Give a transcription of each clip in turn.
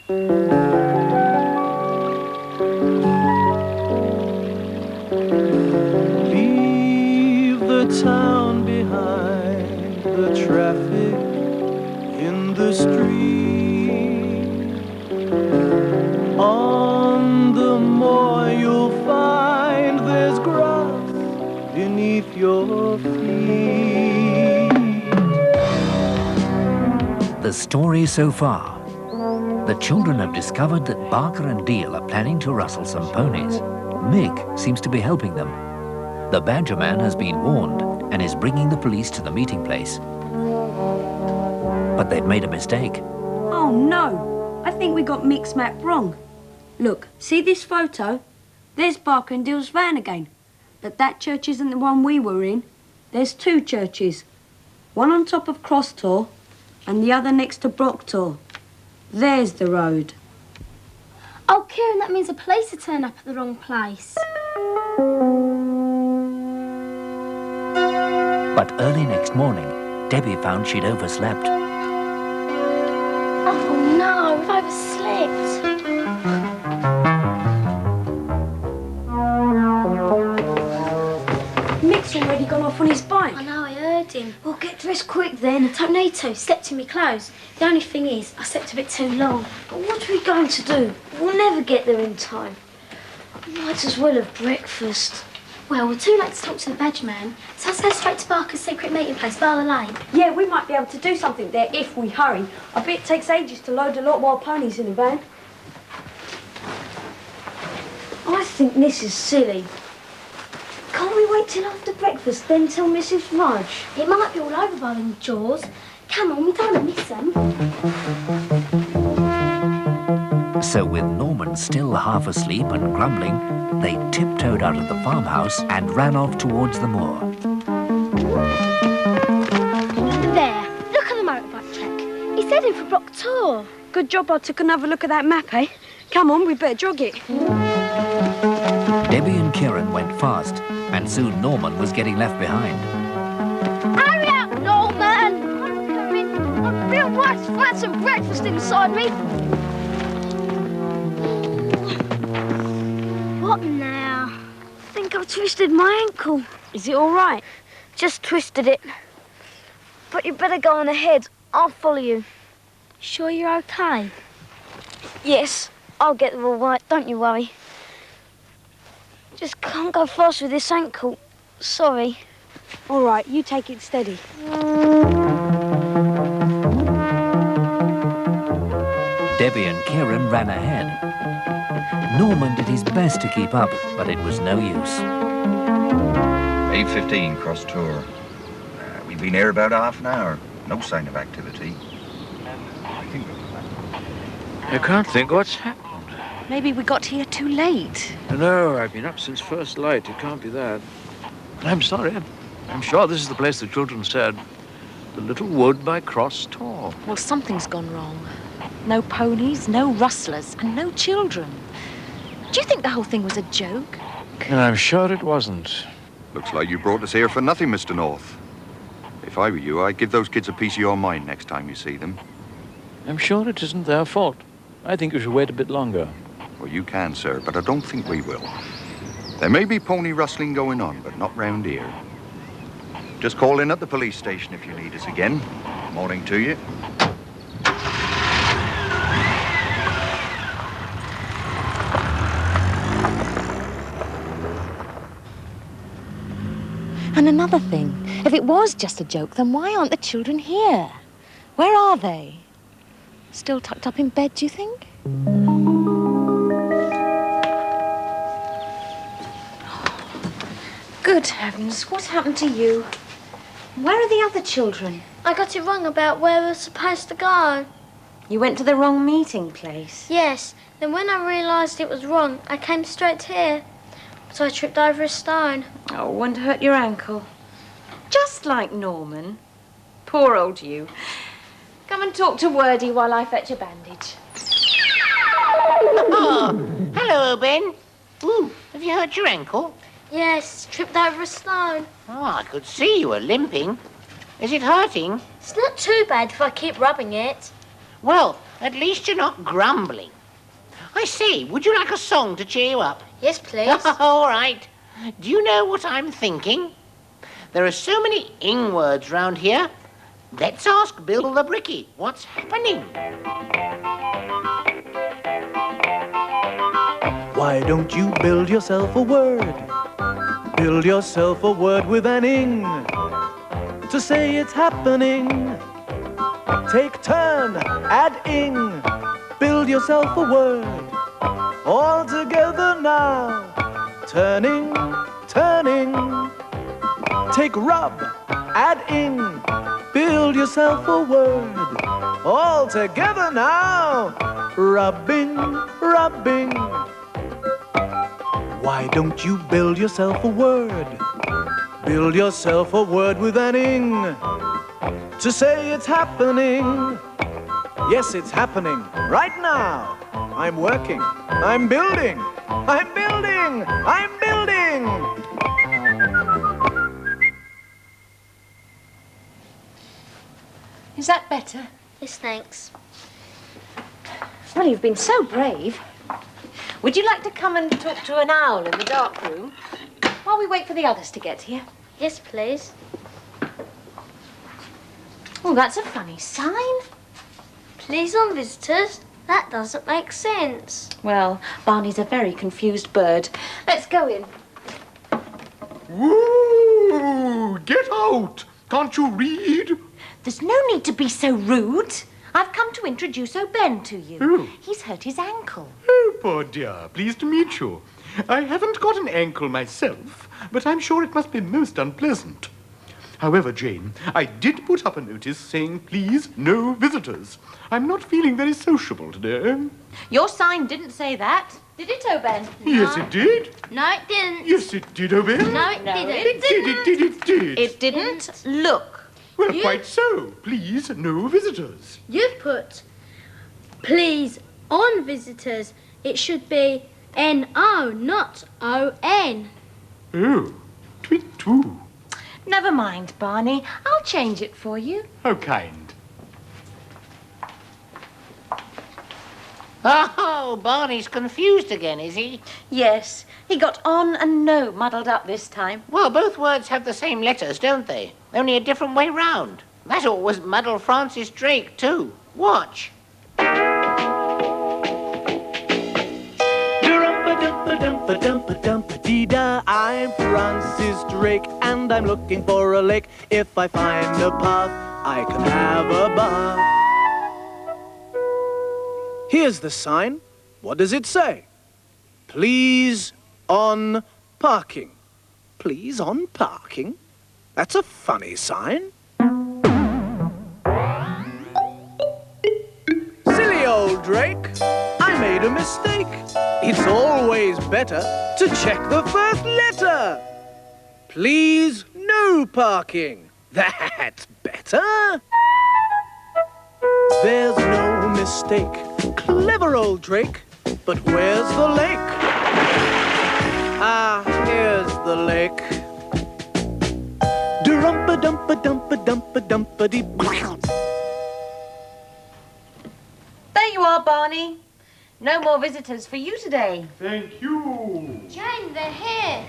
Leave the town behind, the traffic in the street. On the moor you'll find there's grass beneath your feet. The story so far. The children have discovered that Barker and Deal are planning to rustle some ponies. Mick seems to be helping them. The Badger Man has been warned and is bringing the police to the meeting place. But they've made a mistake. Oh no, I think we got Mick's map wrong. Look, see this photo? There's Barker and Deal's van again. But that church isn't the one we were in. There's two churches. One on top of Cross Tor and the other next to Brock Tor. There's the road. Oh, Kieran, that means the police have turned up at the wrong place. But early next morning, Debbie found she'd overslept. Oh no, we've overslept. Mick's already gone off on his bike. I know, I heard him. Well, get dressed quick then. I don't need to. Slept in my clothes. The only thing is, I slept a bit too long. But what are we going to do? We'll never get there in time. Might as well have breakfast. Well, we're too late to talk to the Badger Man, so let's go straight to Barker's secret meeting place, Bar the Lane. Yeah, we might be able to do something there if we hurry. I bet it takes ages to load a lot more ponies in a van. I think this is silly. Can't we wait till after breakfast, then tell Mrs. Rudge? It might be all over by them jaws. Come on, we don't want to miss them. So with Norman still half asleep and grumbling, they tiptoed out of the farmhouse and ran off towards the moor. There, look at the motorbike track. He's heading for Brock Tor. Good job I took another look at that map, eh? Come on, we better jog it. Debbie and Kieran went fast, and soon Norman was getting left behind. Hurry up, Norman! I'm coming. I feel worse to find some breakfast inside me. What now? I think I've twisted my ankle. Is it all right? Just twisted it. But you better go on ahead. I'll follow you. Sure you're okay? Yes, I'll get there all right, don't you worry. Just can't go fast with this ankle. Sorry. All right, you take it steady. Debbie and Kieran ran ahead. Norman did his best to keep up, but it was no use. 8:15 Cross Tor. We've been here about half an hour. No sign of activity. I can't think what's happened. Maybe we got here too late. No, I've been up since first light. It can't be that. I'm sorry. I'm sure this is the place the children said. The little wood by Cross Tor. Well, something's gone wrong. No ponies, no rustlers, and no children. Do you think the whole thing was a joke? And I'm sure it wasn't. Looks like you brought us here for nothing, Mr. North. If I were you, I'd give those kids a piece of your mind next time you see them. I'm sure it isn't their fault. I think you should wait a bit longer. Well, you can, sir, but I don't think we will. There may be pony rustling going on, but not round here. Just call in at the police station if you need us again. Morning to you. And another thing, if it was just a joke, then why aren't the children here? Where are they? Still tucked up in bed, do you think? Good heavens, what happened to you? Where are the other children? I got it wrong about where we're supposed to go. You went to the wrong meeting place. Yes, then when I realised it was wrong, I came straight here. So I tripped over a stone. Oh, and hurt your ankle. Just like Norman. Poor old you. Come and talk to Wordy while I fetch a bandage. Oh, hello, Ben. Ooh, have you hurt your ankle? Yes, tripped over a stone. Oh, I could see you were limping. Is it hurting? It's not too bad if I keep rubbing it. Well, at least you're not grumbling. I say, would you like a song to cheer you up? Yes, please. All right. Do you know what I'm thinking? There are so many ing words round here. Let's ask Bill the Bricky what's happening. Why don't you build yourself a word? Build yourself a word with an ing to say it's happening. Take turn, add ing. Build yourself a word. All together now. Turning, turning. Take rub, add ing. Build yourself a word. All together now. Rubbing, rubbing. Why don't you build yourself a word? Build yourself a word with an ing to say it's happening. Yes, it's happening right now. I'm working. I'm building. I'm building. I'm building. Is that better? Yes, thanks. Well, you've been so brave. Would you like to come and talk to an owl in the dark room while we wait for the others to get here? Yes, please. Oh, that's a funny sign. Please on visitors. That doesn't make sense. Well, Barney's a very confused bird. Let's go in. Woo! Get out! Can't you read? There's no need to be so rude. I've come to introduce O'Ben to you. Oh. He's hurt his ankle. Oh, poor dear. Pleased to meet you. I haven't got an ankle myself, but I'm sure it must be most unpleasant. However, Jane, I did put up a notice saying, please, no visitors. I'm not feeling very sociable today. Your sign didn't say that, did it, O'Ben? Yes, it did. No, it didn't. Yes, it did, Oben. No, it didn't. It did. It didn't look. Well, quite so. Please, no visitors. You've put please on visitors. It should be N-O, not O-N. Oh, tweet too. Never mind, Barney. I'll change it for you. How kind. Oh, Barney's confused again, is he? Yes, he got on and no muddled up this time. Well, both words have the same letters, don't they? Only a different way round. That always muddled Francis Drake, too. Watch. Dumpa-dumpa-dumpa-dumpa-dee-da. I'm Francis Drake and I'm looking for a lake. If I find a path, I can have a bath. Here's the sign. What does it say? Please on parking. Please on parking? That's a funny sign. Silly old Drake. I made a mistake. It's always better to check the first letter. Please, no parking. That's better. There's no mistake. Clever old Drake. But where's the lake? Ah, here's the lake. Durumpa-dumpa-dumpa-dumpa-dumpa-dee. There you are, Barney. No more visitors for you today. Thank you. Jane, they're here.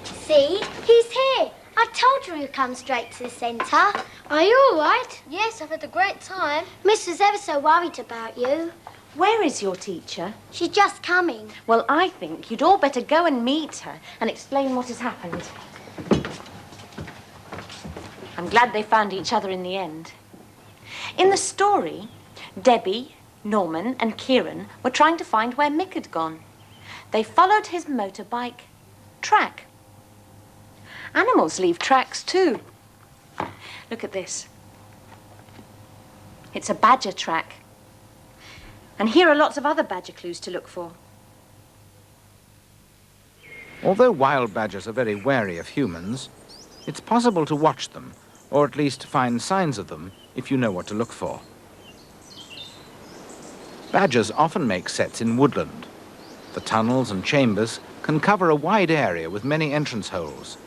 See? He's here. I told you he'd come straight to the centre. Are you all right? Yes, I've had a great time. Miss was ever so worried about you. Where is your teacher? She's just coming. Well, I think you'd all better go and meet her and explain what has happened. I'm glad they found each other in the end. In the story, Debbie, Norman and Kieran were trying to find where Mick had gone. They followed his motorbike track. Animals leave tracks too. Look at this. It's a badger track. And here are lots of other badger clues to look for. Although wild badgers are very wary of humans, it's possible to watch them, or at least find signs of them, if you know what to look for. Badgers often make sets in woodland. The tunnels and chambers can cover a wide area with many entrance holes.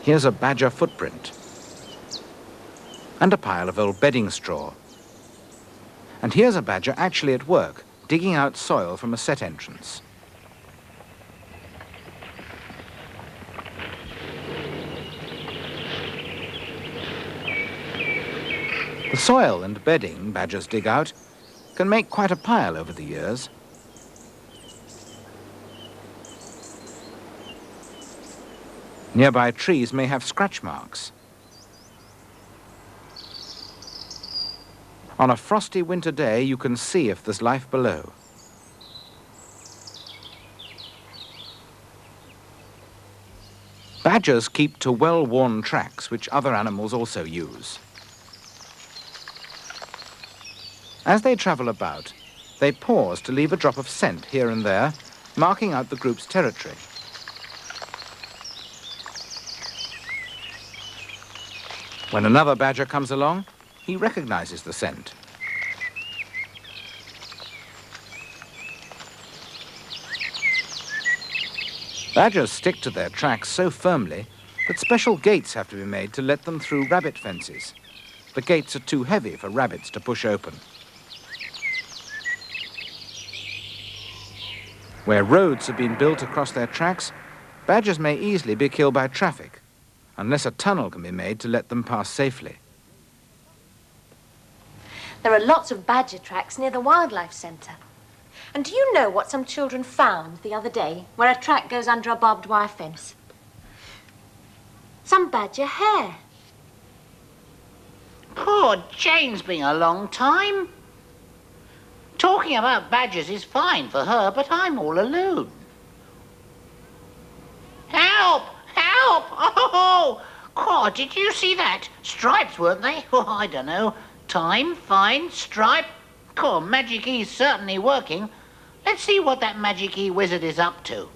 Here's a badger footprint. and a pile of old bedding straw. And here's a badger actually at work, digging out soil from a set entrance. The soil and bedding badgers dig out can make quite a pile over the years. Nearby trees may have scratch marks. On a frosty winter day, you can see if there's life below. Badgers keep to well-worn tracks, which other animals also use. As they travel about, they pause to leave a drop of scent here and there, marking out the group's territory. When another badger comes along, he recognizes the scent. Badgers stick to their tracks so firmly that special gates have to be made to let them through rabbit fences. The gates are too heavy for rabbits to push open. Where roads have been built across their tracks, badgers may easily be killed by traffic, unless a tunnel can be made to let them pass safely. There are lots of badger tracks near the wildlife centre. And do you know what some children found the other day, where a track goes under a barbed wire fence? Some badger hair. Poor Jane's been a long time. Talking about badgers is fine for her, but I'm all alone. Help! Help! Oh! God, did you see that? Stripes, weren't they? Oh, I don't know. Time, fine, stripe. Oh, Magic E's certainly working. Let's see what that Magic E wizard is up to.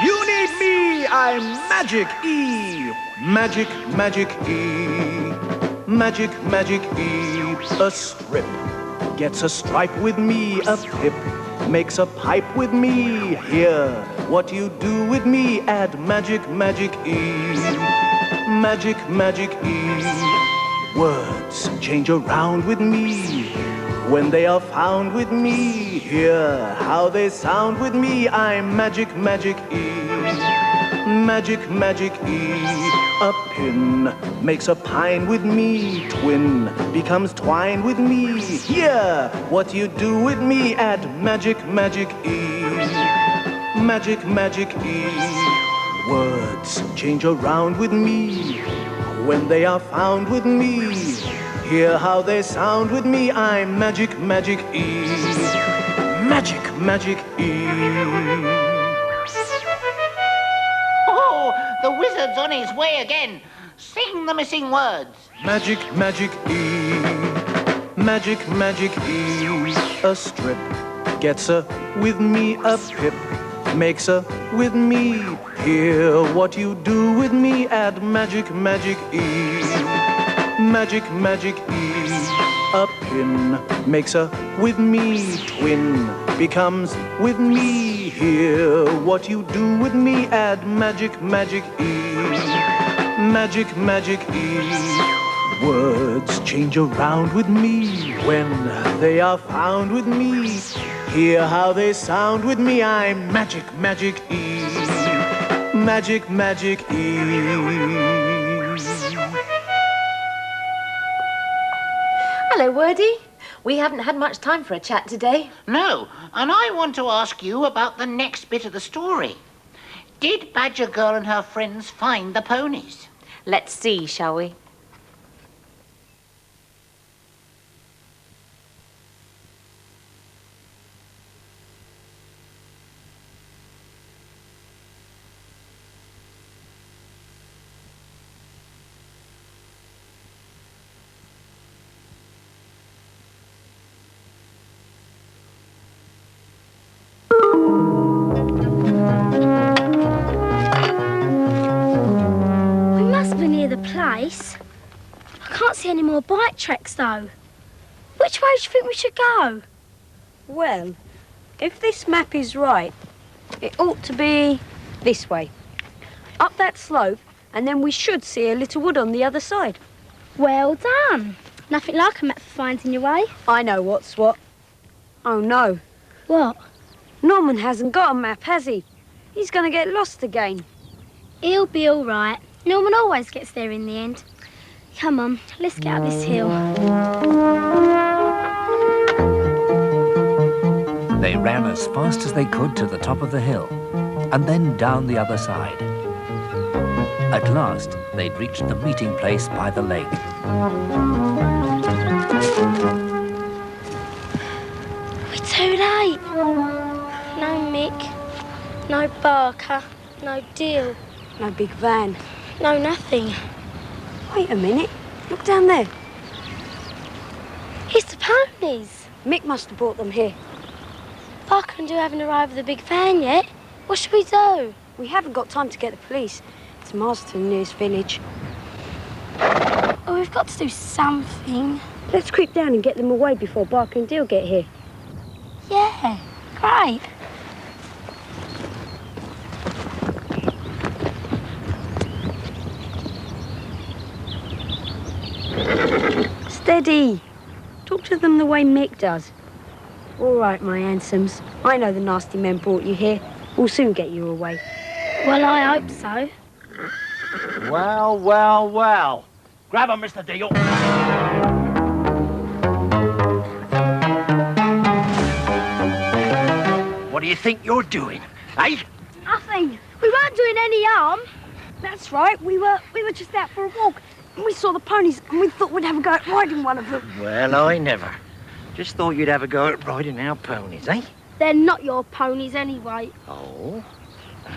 You need me, I'm Magic E. Magic, Magic E. Magic, Magic E. A strip gets a stripe with me, a pip makes a pipe with me. Here, what you do with me, add Magic, Magic E. Magic, Magic E. Words change around with me when they are found with me. Hear how they sound with me, I'm Magic, Magic E. Magic, Magic E. A pin makes a pine with me. Twin becomes twine with me. Hear what you do with me, add Magic, Magic E. Magic, Magic E. Words change around with me when they are found with me. Hear how they sound with me, I'm Magic, Magic E. Magic, Magic E. Oh, the wizard's on his way again. Sing the missing words. Magic, Magic E. Magic, Magic E. A strip gets a with me, a pip makes a with me. Hear what you do with me, add Magic, Magic E. Magic, Magic E. A pin makes a with me. Twin becomes with me. Hear what you do with me, add Magic, Magic E. Magic, Magic E. Words change around with me when they are found with me. Hear how they sound with me, I'm Magic, Magic E. Magic, Magic E. Hello, Wordy. We haven't had much time for a chat today. No, and I want to ask you about the next bit of the story. Did Badger Girl and her friends find the ponies? Let's see, shall we? Place. I can't see any more bike tracks though. Which way do you think we should go? Well, if this map is right, it ought to be this way. Up that slope and then we should see a little wood on the other side. Well done. Nothing like a map for finding your way. I know what's what. Oh, no. What? Norman hasn't got a map, has he? He's going to get lost again. He'll be all right. Norman always gets there in the end. Come on, let's get up this hill. They ran as fast as they could to the top of the hill, and then down the other side. At last, they'd reached the meeting place by the lake. We're too late. No Mick, no Barker, no Deal, No big van. no nothing. Wait a minute. Look down there. It's the ponies. Mick must have brought them here. Barker and Deal haven't arrived with the big van yet. What should we do? We haven't got time to get the police. It's miles to the nearest village. Oh, we've got to do something. Let's creep down and get them away before Barker and Deal get here. Yeah, great. Steady. Talk to them the way Mick does. All right, my handsomes. I know the nasty men brought you here. We'll soon get you away. Well, I hope so. Well, well, well. Grab him, Mr. Deal. What do you think you're doing, eh? Nothing. We weren't doing any harm. That's right. We were just out for a walk. And we saw the ponies and we thought we'd have a go at riding one of them. Well, I never. Just thought you'd have a go at riding our ponies, eh? They're not your ponies anyway. Oh?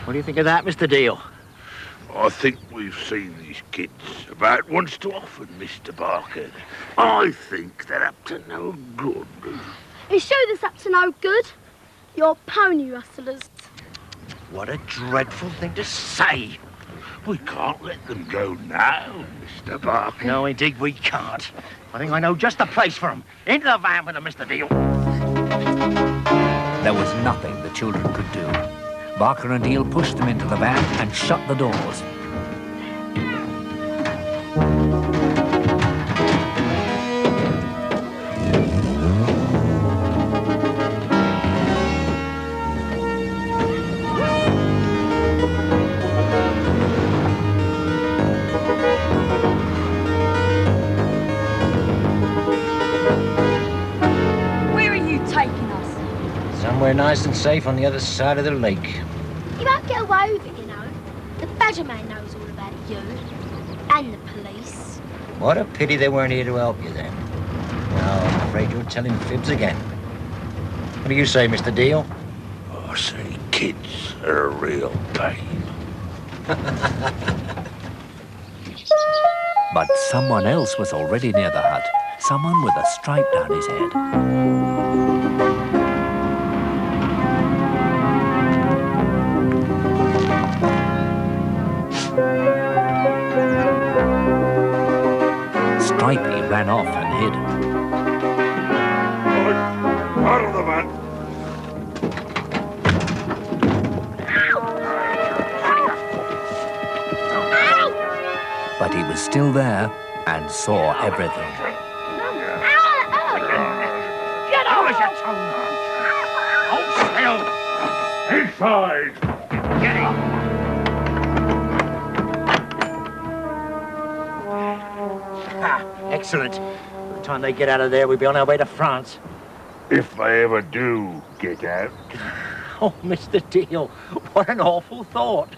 What do you think of that, Mr. Deal? I think we've seen these kids about once too often, Mr. Barker. I think they're up to no good. It's sure that's up to no good. You're pony rustlers. What a dreadful thing to say. We can't let them go now, Mr. Barker. No, indeed, we can't. I think I know just the place for them. Into the van with them, Mr. Deal. There was nothing the children could do. Barker and Deal pushed them into the van and shut the doors. Where are you taking us? Somewhere nice and safe on the other side of the lake. You won't get away with it, you know. The Badger Man knows all about you. And the police. What a pity they weren't here to help you then. Well, I'm afraid you're telling fibs again. What do you say, Mr. Deal? I say kids are a real pain. But someone else was already near the hut. Someone with a stripe down his head. Stripey ran off and hid. Out of the van. But he was still there and saw everything. Get over your tongue! Hold still! Inside! Get him! Excellent. By the time they get out of there, we'll be on our way to France. If they ever do get out. Oh, Mr. Deal, what an awful thought.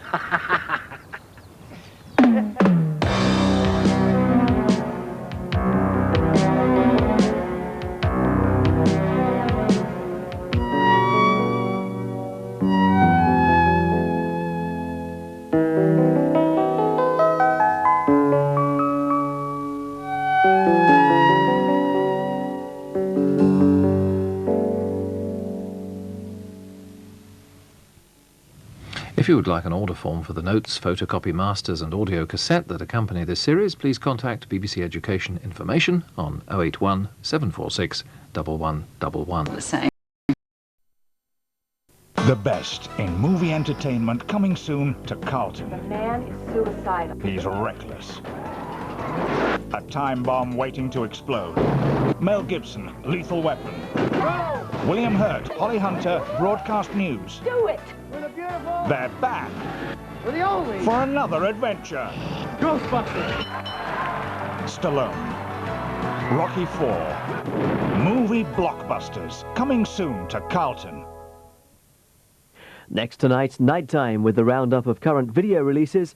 If you would like an order form for the notes, photocopy masters and audio cassette that accompany this series, please contact BBC Education Information on 081 746 1111. The same. The best in movie entertainment coming soon to Carlton. The man is suicidal. He's reckless. A time bomb waiting to explode. Mel Gibson, Lethal Weapon. Go! William Hurt, Holly Hunter, Broadcast News. Do it! We're the beautiful. They're back. We're the only. For another adventure. Ghostbusters. Stallone. Rocky IV. Movie blockbusters coming soon to Carlton. Next tonight's Nighttime with the roundup of current video releases